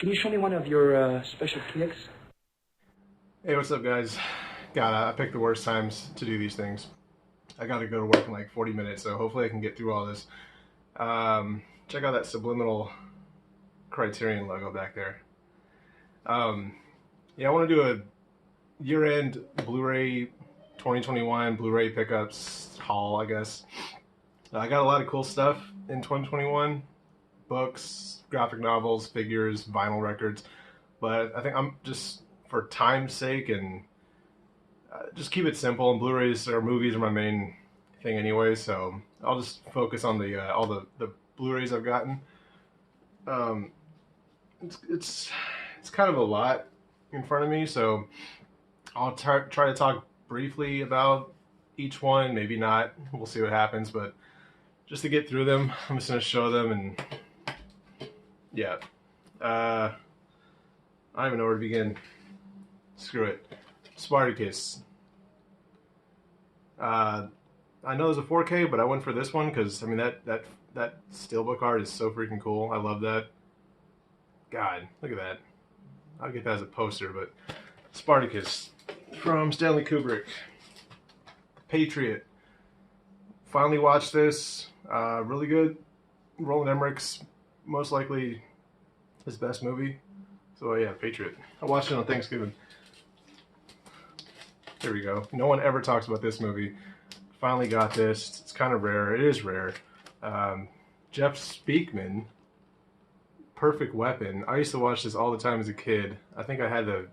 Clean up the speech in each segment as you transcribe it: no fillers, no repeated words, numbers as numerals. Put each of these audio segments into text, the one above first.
Can you show me one of your special kicks? Hey, what's up, guys? God, I picked the worst times to do these things. I got to go to work in like 40 minutes, so hopefully I can get through all this. Check out that subliminal Criterion logo back there. Um, yeah, I want to do a year-end Blu-ray 2021 Blu-ray pickups haul, I guess. I got a lot of cool stuff in 2021: books, graphic novels, figures, vinyl records. But I think I'm just for time's sake and just keep it simple. And Blu-rays or movies are my main thing anyway, so I'll just focus on the all the Blu-rays I've gotten. Um, it's kind of a lot in front of me, so I'll try to talk briefly about each one. Maybe not. We'll see what happens, but just to get through them, I'm just gonna show them and yeah. I don't even know where to begin. Screw it. Spartacus. I know there's a 4K, but I went for this one because I mean that steelbook art is so freaking cool. I love that. God, look at that. I'll get that as a poster, but Spartacus from Stanley Kubrick. Patriot. Finally watched this. Really good. Roland Emmerich's most likely his best movie. So yeah, Patriot. I watched it on Thanksgiving. There we go. No one ever talks about this movie. Finally got this. It's kind of rare. It is rare. Jeff Speakman, Perfect Weapon. I used to watch this all the time as a kid. I think I had the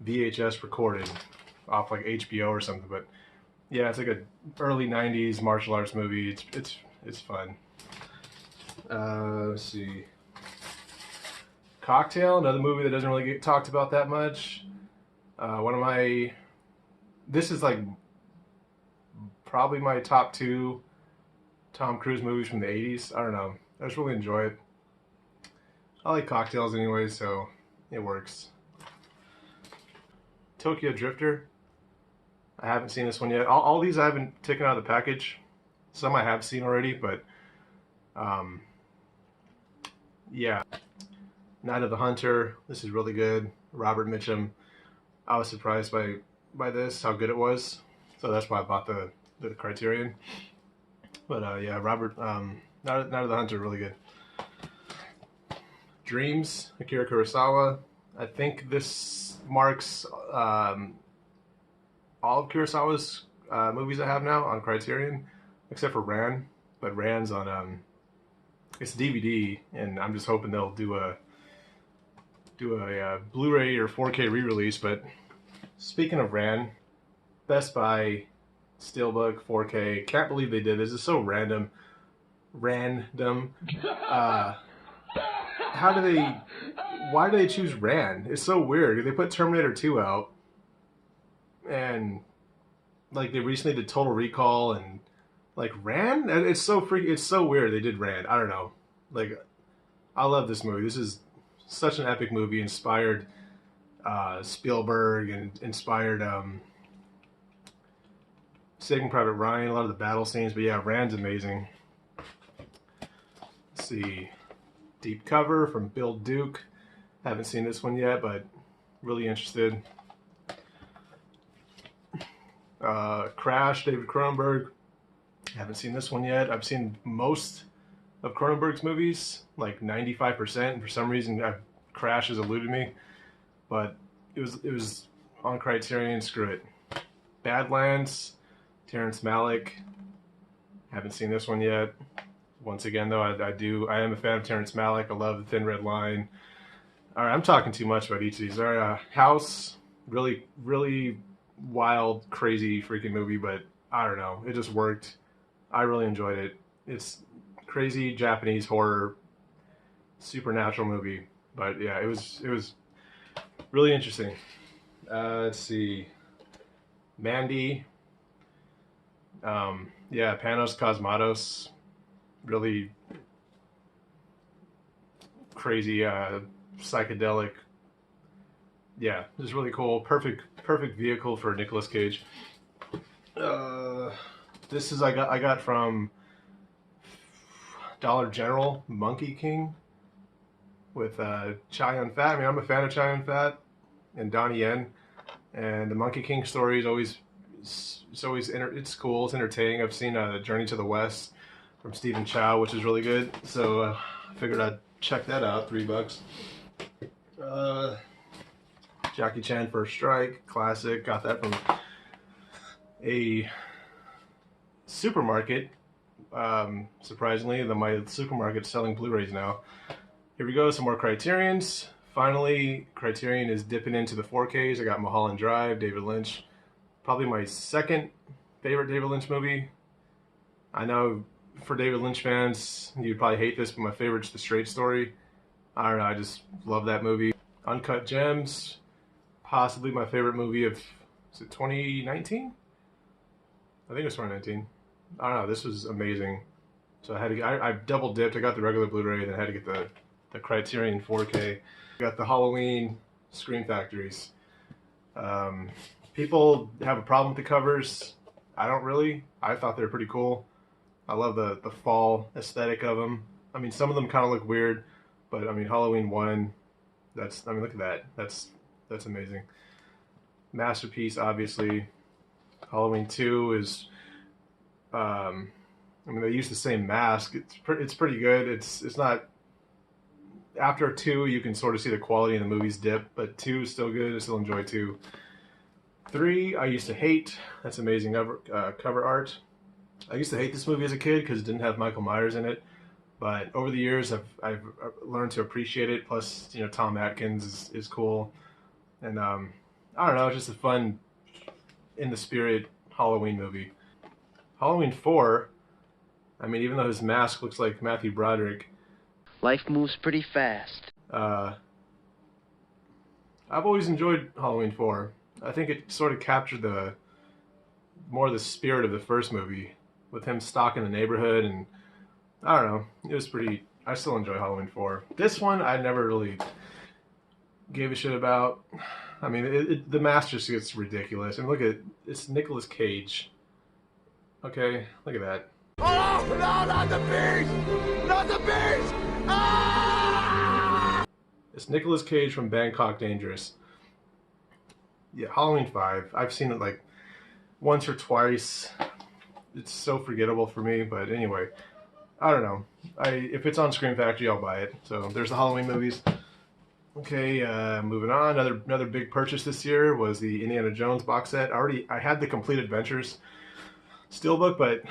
VHS recorded off like HBO or something. But yeah, it's like a early '90s martial arts movie. It's fun. Let's see. Cocktail, another movie that doesn't really get talked about that much. One of my, this is like probably my top two Tom Cruise movies from the '80s. I don't know. I just really enjoy it. I like cocktails anyway, so it works. Tokyo Drifter. I haven't seen this one yet. All these I haven't taken out of the package. Some I have seen already, but um, yeah. Night of the Hunter. This is really good. Robert Mitchum. I was surprised by this, how good it was. So that's why I bought the Criterion. But yeah, Robert. Night of the Hunter, really good. Dreams, Akira Kurosawa. I think this marks all of Kurosawa's movies I have now on Criterion, except for Ran. But Ran's on it's DVD, and I'm just hoping they'll do a Blu-ray or 4K re-release. But speaking of Ran, Best Buy Steelbook 4K. Can't believe they did this. It's so random. Random. How do they? Why do they choose Ran? It's so weird. They put Terminator 2 out, and like they recently did Total Recall and like Ran. It's so freaky. It's so weird. They did Ran. I don't know. Like, I love this movie. This is such an epic movie. Inspired Spielberg and inspired Saving Private Ryan. A lot of the battle scenes. But yeah, Ran's amazing. Let's see. Deep Cover from Bill Duke. Haven't seen this one yet, but really interested. Crash, David Cronenberg. Haven't seen this one yet. I've seen most of Cronenberg's movies, like 95%. And for some reason, Crash has eluded me, but it was on Criterion. Screw it. Badlands, Terrence Malick. Haven't seen this one yet. Once again, though, I am a fan of Terrence Malick. I love The Thin Red Line. All right, I'm talking too much about each of these. All right, House, really, really wild, crazy, freaking movie, but I don't know. It just worked. I really enjoyed it. It's crazy Japanese horror, supernatural movie, but yeah, it was really interesting. Let's see, Mandy. Yeah, Panos Cosmatos. Really crazy, psychedelic. Yeah, just really cool. Perfect vehicle for Nicolas Cage. This is I got from Dollar General. Monkey King with Chow Yun-fat. I mean, I'm a fan of Chow Yun-fat and Donnie Yen, and the Monkey King story is always it's cool. It's entertaining. I've seen Journey to the West from Stephen Chow, which is really good. So I figured I'd check that out. $3. Jackie Chan First Strike, classic. Got that from a supermarket. Surprisingly, my supermarket's selling Blu-rays now. Here we go, some more Criterions. Finally, Criterion is dipping into the 4Ks. I got Mulholland Drive, David Lynch. Probably my second favorite David Lynch movie. I know for David Lynch fans, you'd probably hate this, but my favorite's The Straight Story. I don't know, I just love that movie. Uncut Gems, possibly my favorite movie of, is it 2019? I think it was 2019. I don't know, this was amazing. So I had to, I double dipped. I got the regular Blu-ray, then I had to get the Criterion 4K. I got the Halloween Scream Factories. People have a problem with the covers. I don't really. I thought they were pretty cool. I love the fall aesthetic of them. I mean, some of them kind of look weird, but I mean, Halloween 1, that's, I mean, look at that. That's amazing. Masterpiece, obviously. Halloween 2 is, I mean, they use the same mask. It's pretty good. It's not, after 2, you can sort of see the quality in the movies dip, but 2 is still good. I still enjoy 2. 3, I used to hate. That's amazing cover art. I used to hate this movie as a kid because it didn't have Michael Myers in it, but over the years I've learned to appreciate it. Plus, you know, Tom Atkins is cool, and I don't know, it's just a fun, in the spirit Halloween movie. Halloween 4, I mean, even though his mask looks like Matthew Broderick, life moves pretty fast. I've always enjoyed Halloween 4. I think it sort of captured more the spirit of the first movie, with him stalking the neighborhood, and I don't know, it was pretty, I still enjoy Halloween 4. This one, I never really gave a shit about. I mean, the mask just gets ridiculous. And look at, it's Nicolas Cage. Okay, look at that. Oh, no, not the beast! Not the beast! Ah! It's Nicolas Cage from Bangkok Dangerous. Yeah, Halloween 5. I've seen it like once or twice. It's so forgettable for me, but anyway, I don't know. If it's on Scream Factory, I'll buy it. So there's the Halloween movies. Okay, moving on. Another big purchase this year was the Indiana Jones box set. I had the Complete Adventures Steelbook, but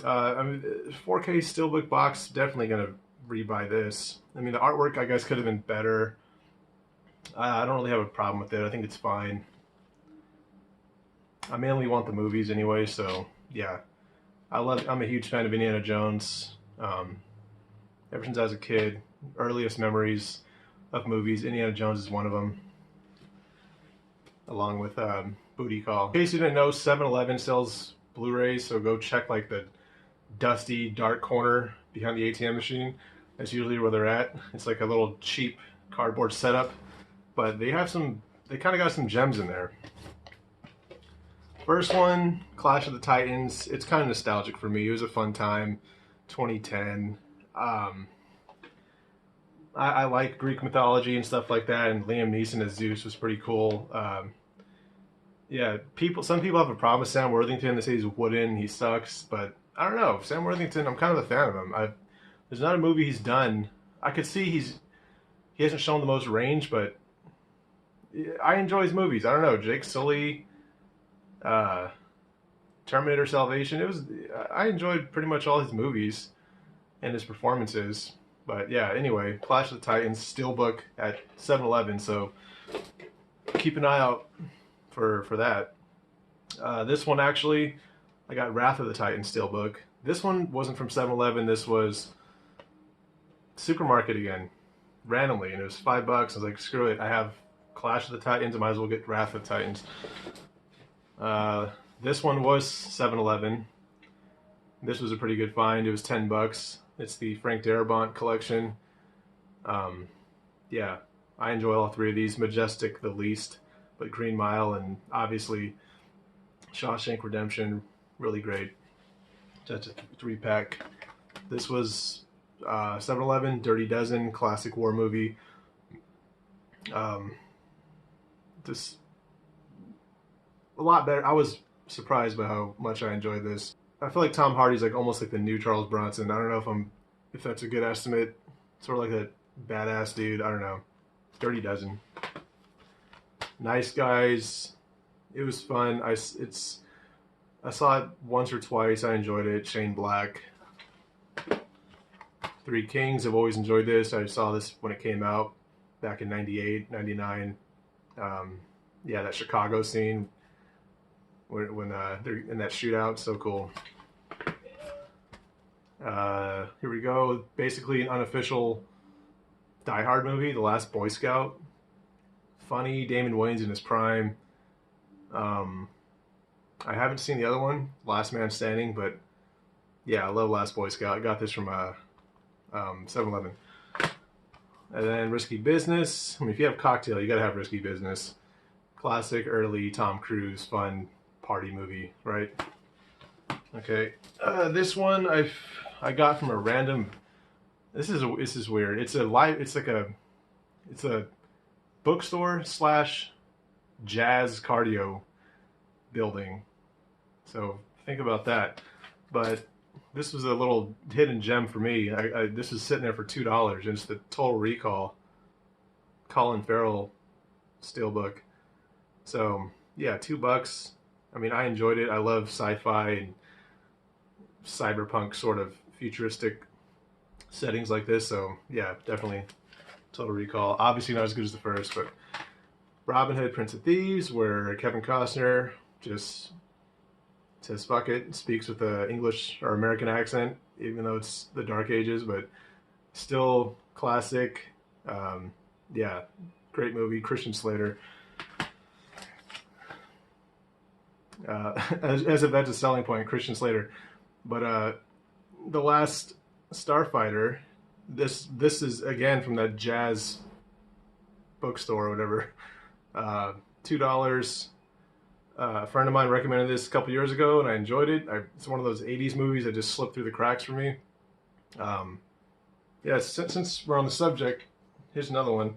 I mean, 4K Steelbook box, definitely gonna rebuy this. I mean, the artwork, I guess, could have been better. I don't really have a problem with it. I think it's fine. I mainly want the movies anyway, so yeah. I'm a huge fan of Indiana Jones. Ever since I was a kid, earliest memories of movies, Indiana Jones is one of them. Along with Booty Call. In case you didn't know, 7-Eleven sells Blu-rays, so go check like the dusty, dark corner behind the ATM machine. That's usually where they're at. It's like a little cheap cardboard setup, but they kind of got some gems in there. First one, Clash of the Titans. It's kind of nostalgic for me. It was a fun time, 2010. I like Greek mythology and stuff like that, and Liam Neeson as Zeus was pretty cool. Yeah, some people have a problem with Sam Worthington. They say he's wooden, he sucks, but I don't know. Sam Worthington, I'm kind of a fan of him. There's not a movie he's done. I could see he hasn't shown the most range, but I enjoy his movies. I don't know, Jake Sully, Terminator Salvation. I enjoyed pretty much all his movies and his performances. But yeah, anyway, Clash of the Titans Steelbook at 7-Eleven, so keep an eye out for that. This one actually, I got Wrath of the Titans Steelbook. This one wasn't from 7-Eleven. This was supermarket again, randomly, and it was $5. I was like, screw it, I have Clash of the Titans, I might as well get Wrath of the Titans. This one was 7-Eleven. This was a pretty good find. It was $10. It's the Frank Darabont collection. Yeah, I enjoy all three of these. Majestic the least, but Green Mile and obviously Shawshank Redemption, really great. That's a 3-pack. This was 7-Eleven, Dirty Dozen, classic war movie. Just a lot better. I was surprised by how much I enjoyed this. I feel like Tom Hardy's like almost like the new Charles Bronson. I don't know if that's a good estimate. Sort of like a badass dude. I don't know. Dirty Dozen. Nice Guys. It was fun. I saw it once or twice. I enjoyed it. Shane Black. Three Kings. I've always enjoyed this. I saw this when it came out back in 98, 99. Yeah, that Chicago scene when they're in that shootout. So cool. Here we go. Basically an unofficial Die Hard movie, The Last Boy Scout. Funny, Damon Wayans in his prime. I haven't seen the other one, Last Man Standing, but yeah, I love Last Boy Scout. I got this from 7-Eleven. And then Risky Business. I mean, if you have Cocktail, you gotta have Risky Business. Classic, early Tom Cruise, fun party movie, right? Okay, this one I got from a random. This is weird. It's a bookstore slash jazz cardio building. So think about that. But this was a little hidden gem for me. This was sitting there for $2. And it's the Total Recall Colin Farrell steelbook. So yeah, $2. I mean, I enjoyed it. I love sci-fi and cyberpunk sort of futuristic settings like this. So yeah, definitely Total Recall. Obviously not as good as the first, but Robin Hood, Prince of Thieves, where Kevin Costner just says fuck it, speaks with an English or American accent, even though it's the Dark Ages, but still classic. Yeah, great movie. Christian Slater. As if that's a selling point, Christian Slater. But The Last Starfighter, this is again from that jazz bookstore or whatever. $2. A friend of mine recommended this a couple years ago, and I enjoyed it. It's one of those '80s movies that just slipped through the cracks for me. Yeah, since we're on the subject, here's another one.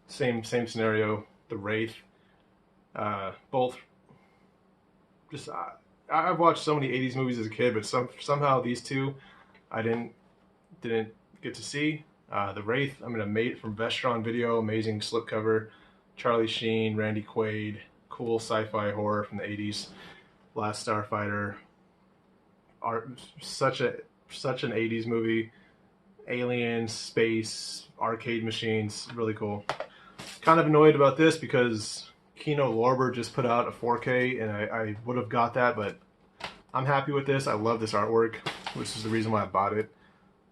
Same scenario. The Wraith. Both. Just I've watched so many '80s movies as a kid, but somehow these two I didn't get to see. The Wraith. I'm gonna mate from Vestron Video. Amazing slipcover. Charlie Sheen, Randy Quaid. Cool sci-fi horror from the '80s. Last Starfighter. Such an '80s movie. Aliens, space, arcade machines. Really cool. Kind of annoyed about this because Kino Lorber just put out a 4K, and I would have got that, but I'm happy with this. I love this artwork, which is the reason why I bought it.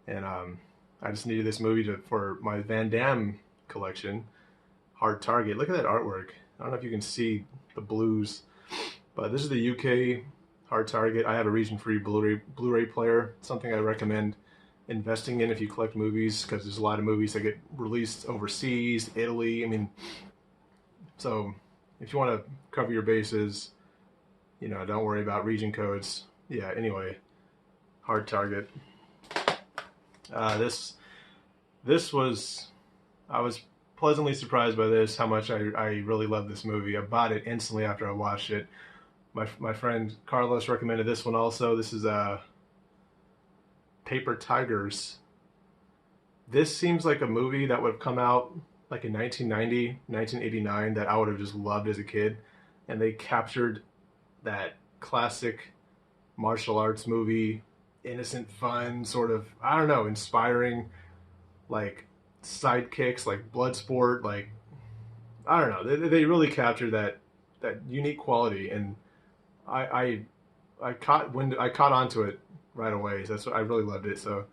And I just needed this movie for my Van Damme collection. Hard Target. Look at that artwork. I don't know if you can see the blues, but this is the UK Hard Target. I have a region-free Blu-ray player. Something I recommend investing in if you collect movies, because there's a lot of movies that get released overseas, Italy. I mean, so if you want to cover your bases, you know, don't worry about region codes. Yeah, anyway, Hard Target. This was, I was pleasantly surprised by this, how much I really love this movie. I bought it instantly after I watched it. My friend Carlos recommended this one also. This is Paper Tigers. This seems like a movie that would have come out like in 1990, 1989 that I would have just loved as a kid. And they captured that classic martial arts movie, innocent fun, sort of, I don't know, inspiring, like sidekicks, like Bloodsport, like, I don't know. They really captured that unique quality, and I caught onto it right away. So that's what I really loved it. So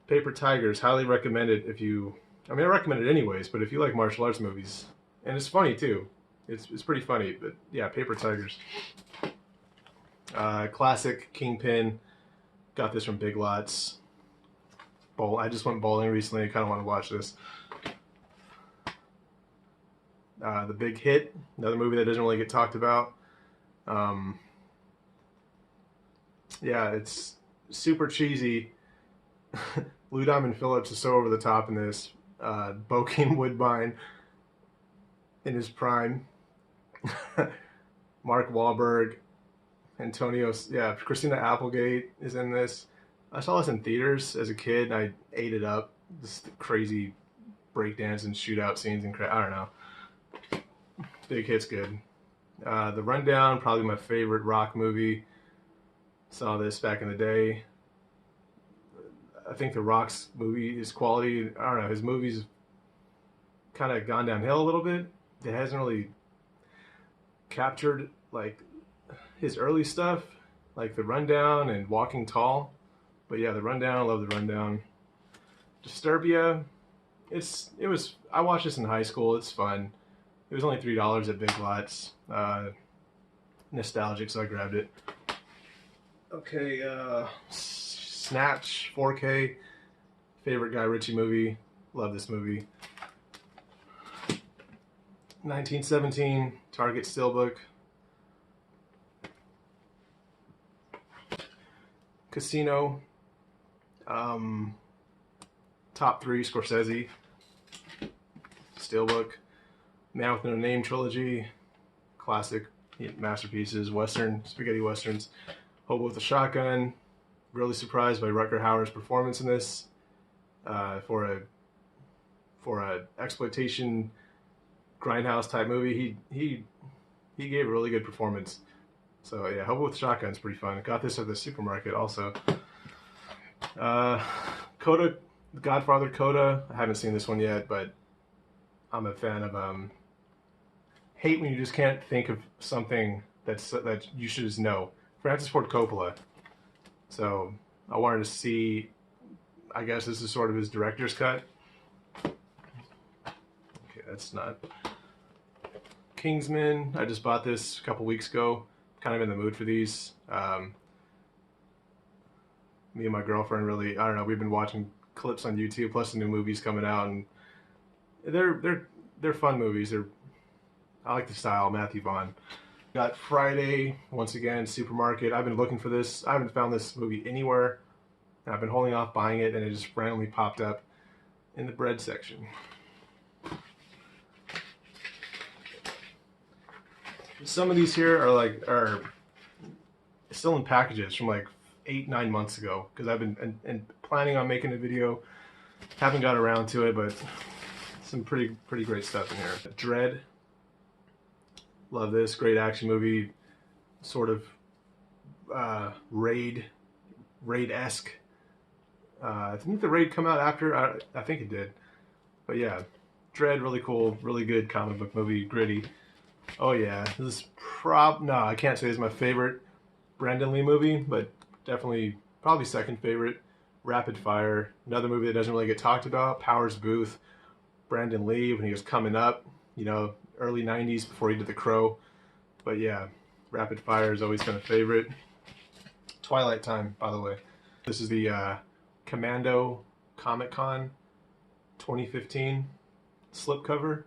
Paper Tigers, highly recommended if you. I mean, I recommend it anyways, but if you like martial arts movies, and it's funny too. It's pretty funny, but yeah, Paper Tigers. Classic Kingpin. Got this from Big Lots. I just went bowling recently. I kind of want to watch this. The Big Hit, another movie that doesn't really get talked about. Yeah, it's super cheesy. Lou Diamond Phillips is so over the top in this. Bokeem Woodbine in his prime. Mark Wahlberg, Christina Applegate is in this. I saw this in theaters as a kid, and I ate it up. This crazy breakdance and shootout scenes, and I don't know. Big hit's good. The Rundown, probably my favorite rock movie. Saw this back in the day. I think The Rock's movie, his quality, I don't know, his movies kind of gone downhill a little bit. It hasn't really captured like his early stuff, like The Rundown and Walking Tall. But yeah, The Rundown, I love The Rundown. Disturbia, I watched this in high school. It's fun. It was only $3 at Big Lots. Nostalgic, so I grabbed it. Okay, Snatch 4K, favorite Guy Ritchie movie. Love this movie. 1917, Target Steelbook. Casino. Top 3, Scorsese. Steelbook. Man with No Name trilogy. Classic masterpieces. Western, spaghetti westerns. Hobo with a Shotgun. Really surprised by Rutger Hauer's performance in this. For a exploitation grindhouse type movie, he gave a really good performance. So yeah, Hobo with a Shotgun is pretty fun. Got this at the supermarket also. Coda, Godfather Coda. I haven't seen this one yet, but I'm a fan of hate when you just can't think of something that you should just know. Francis Ford Coppola. So I wanted to see, I guess this is sort of his director's cut. Okay, that's not. Kingsman, I just bought this a couple weeks ago. Kind of in the mood for these. Me and my girlfriend really, I don't know, we've been watching clips on YouTube, plus the new movies coming out, and they're fun movies. I like the style, Matthew Vaughn. Got Friday, once again, supermarket. I've been looking for this. I haven't found this movie anywhere. I've been holding off buying it, and it just randomly popped up in the bread section. Some of these here are still in packages from like 8-9 months ago, because I've been and planning on making a video. Haven't got around to it, but some pretty great stuff in here. Dread. Love this. Great action movie. Sort of Raid-esque. I think the Raid come out after. I think it did. But yeah, Dread, really cool, really good comic book movie. Gritty. Oh yeah, this is no, I can't say it's my favorite Brandon Lee movie, but definitely probably second favorite. Rapid Fire, another movie that doesn't really get talked about. Powers Booth, Brandon Lee when he was coming up, you know, early 90s before he did The Crow. But yeah, Rapid Fire is always been a favorite. Twilight Time, by the way. This is the Commando Comic Con 2015 slipcover.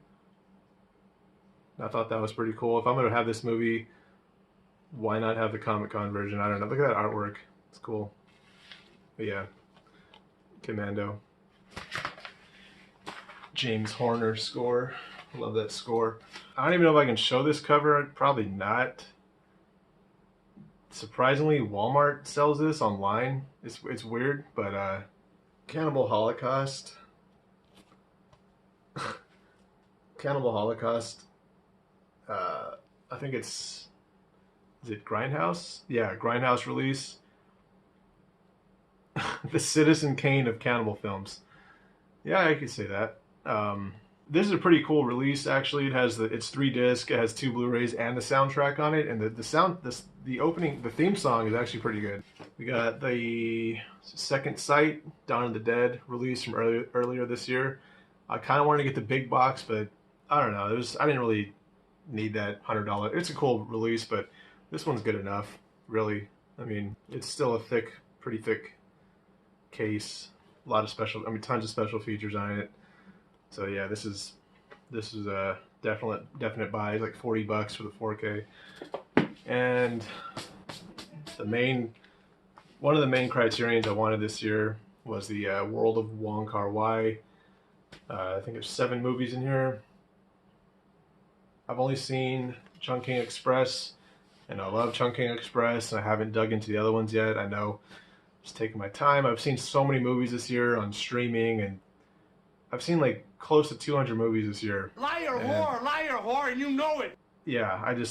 I thought that was pretty cool. If I'm going to have this movie, why not have the Comic Con version? I don't know. Look at that artwork. It's cool. But yeah, Commando. James Horner score. Love that score. I don't even know if I can show this cover. Probably not. Surprisingly, Walmart sells this online. It's weird, but Cannibal Holocaust. Cannibal Holocaust. I think is it Grindhouse? Yeah, Grindhouse release. The Citizen Kane of cannibal films. Yeah, I could say that. This is a pretty cool release, actually. It's 3-disc. It has 2 Blu-rays and the soundtrack on it, and the theme song is actually pretty good. We got the Second Sight, Dawn of the Dead release from earlier this year. I kind of wanted to get the big box, but I don't know. I didn't really need that $100. It's a cool release, but this one's good enough, really. I mean, it's still a pretty thick case. A lot of tons of special features on it. So yeah, this is a definite buy. It's like $40 for the 4K. And one of the main criterions I wanted this year was the World of Wong Kar-wai. I think there's 7 movies in here. I've only seen Chungking Express, and I love Chungking Express, and I haven't dug into the other ones yet. I know, just taking my time. I've seen so many movies this year on streaming, and I've seen like close to 200 movies this year. Liar, whore, and you know it. Yeah, I'm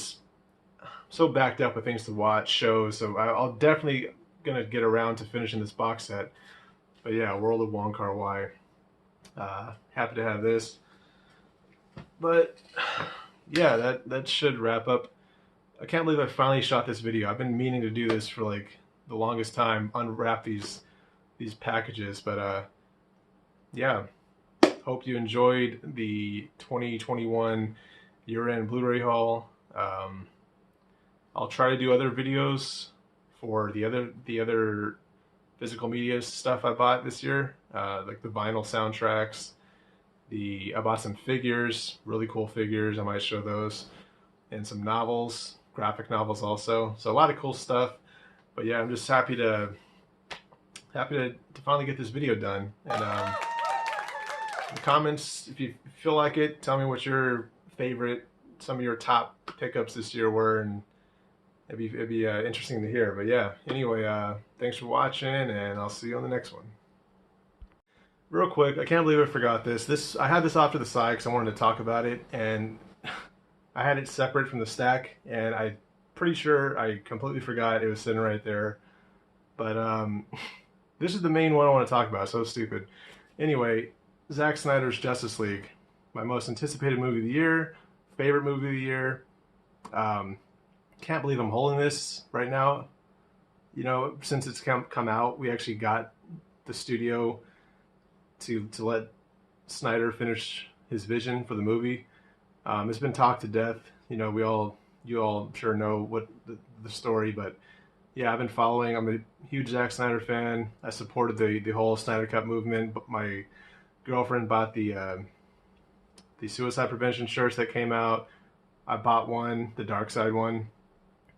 so backed up with things to watch, shows, so I'll definitely gonna get around to finishing this box set. But yeah, World of Wong Kar-wai. Happy to have this. But yeah, that should wrap up. I can't believe I finally shot this video. I've been meaning to do this for like the longest time, unwrap these packages. But yeah, hope you enjoyed the 2021 year-end Blu-ray haul. I'll try to do other videos for the other physical media stuff I bought this year, like the vinyl soundtracks. I bought some figures, really cool figures. I might show those, and some novels, graphic novels also. So a lot of cool stuff. But yeah, I'm just happy to finally get this video done. And in the comments, if you feel like it, tell me what your favorite, some of your top pickups this year were, and it'd be interesting to hear. But yeah, anyway, thanks for watching, and I'll see you on the next one. Real quick, I can't believe I forgot this. I had this off to the side because I wanted to talk about it, and I had it separate from the stack, and I'm pretty sure I completely forgot it was sitting right there. But this is the main one I want to talk about. So stupid. Anyway, Zack Snyder's Justice League, my most anticipated movie of the year, favorite movie of the year. Can't believe I'm holding this right now. You know, since it's come out, we actually got the studio to let Snyder finish his vision for the movie. It's been talked to death. You know, you all sure know what the story, but yeah, I've been following. I'm a huge Zack Snyder fan. I supported the whole Snyder Cut movement. But my girlfriend bought the suicide prevention shirts that came out. I bought one, the Dark Side one.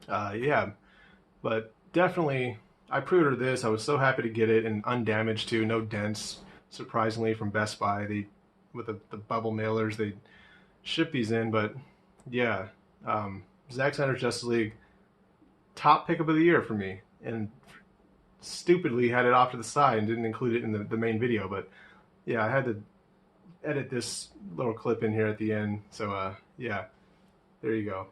Yeah, but definitely, I pre-ordered this. I was so happy to get it, and undamaged too, no dents. Surprisingly, from Best Buy, with the bubble mailers, they ship these in. But yeah, Zack Snyder's Justice League, top pickup of the year for me, and stupidly had it off to the side and didn't include it in the main video. But yeah, I had to edit this little clip in here at the end. So yeah, there you go.